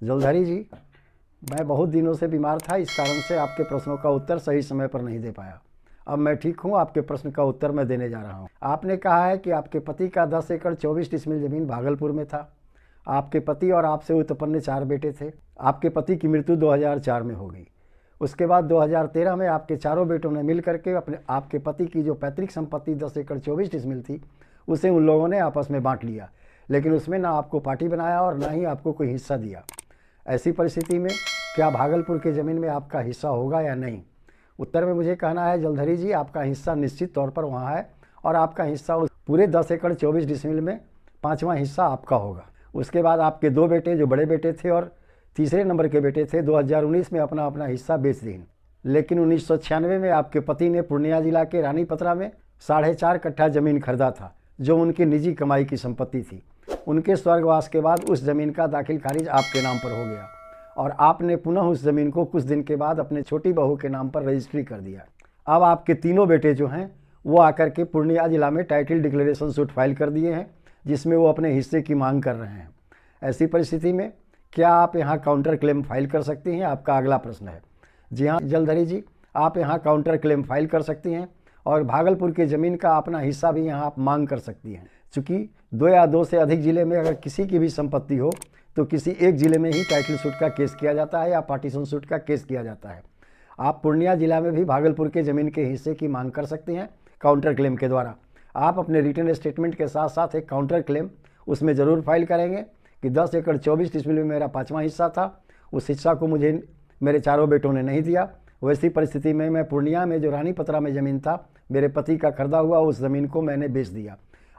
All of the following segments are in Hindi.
जलधरी जी, मैं बहुत दिनों से बीमार था, इस कारण से आपके प्रश्नों का उत्तर सही समय पर नहीं दे पाया। अब मैं ठीक हूँ, आपके प्रश्न का उत्तर मैं देने जा रहा हूँ। आपने कहा है कि आपके पति का 10 एकड़ 24 डिसमिल ज़मीन भागलपुर में था। आपके पति और आपसे उत्पन्न 4 बेटे थे। आपके पति की मृत्यु 2004 में हो गई। उसके बाद 2013 में आपके चारों बेटों ने मिल करके आपके पति की जो पैतृक संपत्ति 10 एकड़ 24 डिसमिल थी, उसे उन लोगों ने आपस में बांट लिया, लेकिन उसमें ना आपको पार्टी बनाया और ना ही आपको कोई हिस्सा दिया। ऐसी परिस्थिति में क्या भागलपुर की ज़मीन में आपका हिस्सा होगा या नहीं? उत्तर में मुझे कहना है जलधरी जी, आपका हिस्सा निश्चित तौर पर वहाँ है और आपका हिस्सा उस पूरे 10 एकड़ 24 डिसमिल में 5वां हिस्सा आपका होगा। उसके बाद आपके 2 बेटे जो बड़े बेटे थे और तीसरे नंबर के बेटे थे, 2019 में अपना अपना हिस्सा बेच दिए, लेकिन 1996 में आपके पति ने पूर्णिया जिला के रानीपत्रा में 4.5 कट्ठा ज़मीन खरीदा था, जो उनकी निजी कमाई की संपत्ति थी। उनके स्वर्गवास के बाद उस ज़मीन का दाखिल खारिज आपके नाम पर हो गया और आपने पुनः उस ज़मीन को कुछ दिन के बाद अपने छोटी बहू के नाम पर रजिस्ट्री कर दिया। अब आपके तीनों बेटे जो हैं वो आकर के पूर्णिया जिला में टाइटल डिक्लेरेशन सूट फाइल कर दिए हैं, जिसमें वो अपने हिस्से की मांग कर रहे हैं। ऐसी परिस्थिति में क्या आप यहाँ काउंटर क्लेम फाइल कर सकती हैं? आपका अगला प्रश्न है। जी हाँ जलधरी जी, आप यहाँ काउंटर क्लेम फाइल कर सकती हैं और भागलपुर की ज़मीन का अपना हिस्सा भी यहाँ आप मांग कर सकती हैं। चूँकि 2 या 2 से अधिक ज़िले में अगर किसी की भी संपत्ति हो तो किसी एक ज़िले में ही टाइटल सूट का केस किया जाता है या पार्टीशन सूट का केस किया जाता है। आप पूर्णिया जिला में भी भागलपुर के ज़मीन के हिस्से की मांग कर सकते हैं काउंटर क्लेम के द्वारा। आप अपने रिटर्न स्टेटमेंट के साथ साथ एक काउंटर क्लेम उसमें ज़रूर फाइल करेंगे कि 10 एकड़ 24 डिसमिल में मेरा 5वां हिस्सा था, उस हिस्सा को मुझे मेरे चारों बेटों ने नहीं दिया। वैसी परिस्थिति में मैं पूर्णिया में जो रानीपत्रा में ज़मीन था, मेरे पति का खरीदा हुआ, उस ज़मीन को मैंने बेच दिया।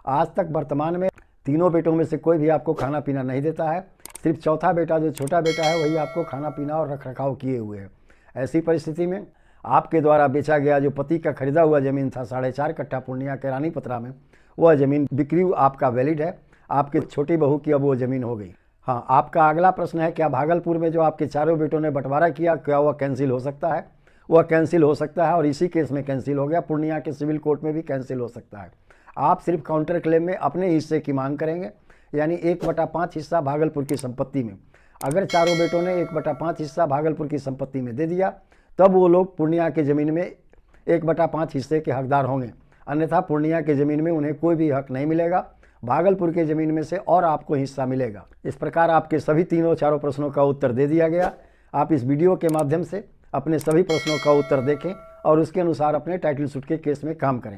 आज तक वर्तमान में तीनों बेटों में से कोई भी आपको खाना पीना नहीं देता है, सिर्फ चौथा बेटा जो छोटा बेटा है वही आपको खाना पीना और रख रखाव किए हुए है। ऐसी परिस्थिति में आपके द्वारा बेचा गया जो पति का खरीदा हुआ ज़मीन था 4.5 कट्ठा पूर्णिया के रानीपत्रा में, वह ज़मीन बिक्री आपका वैलिड है। आपकी छोटी बहू की अब वो ज़मीन हो गई। हाँ, आपका अगला प्रश्न है क्या भागलपुर में जो आपके चारों बेटों ने बंटवारा किया, क्या वह कैंसिल हो सकता है? वह कैंसिल हो सकता है और इसी केस में कैंसिल हो गया। पूर्णिया के सिविल कोर्ट में भी कैंसिल हो सकता है। आप सिर्फ काउंटर क्लेम में अपने हिस्से की मांग करेंगे, यानी 1/5 हिस्सा भागलपुर की संपत्ति में। अगर चारों बेटों ने 1/5 हिस्सा भागलपुर की संपत्ति में दे दिया, तब वो लोग पूर्णिया की ज़मीन में 1/5 हिस्से के हकदार होंगे, अन्यथा पूर्णिया की ज़मीन में उन्हें कोई भी हक नहीं मिलेगा। भागलपुर की ज़मीन में से और आपको हिस्सा मिलेगा। इस प्रकार आपके सभी चारों प्रश्नों का उत्तर दे दिया गया। आप इस वीडियो के माध्यम से अपने सभी प्रश्नों का उत्तर देखें और उसके अनुसार अपने टाइटल सूट के केस में काम करें।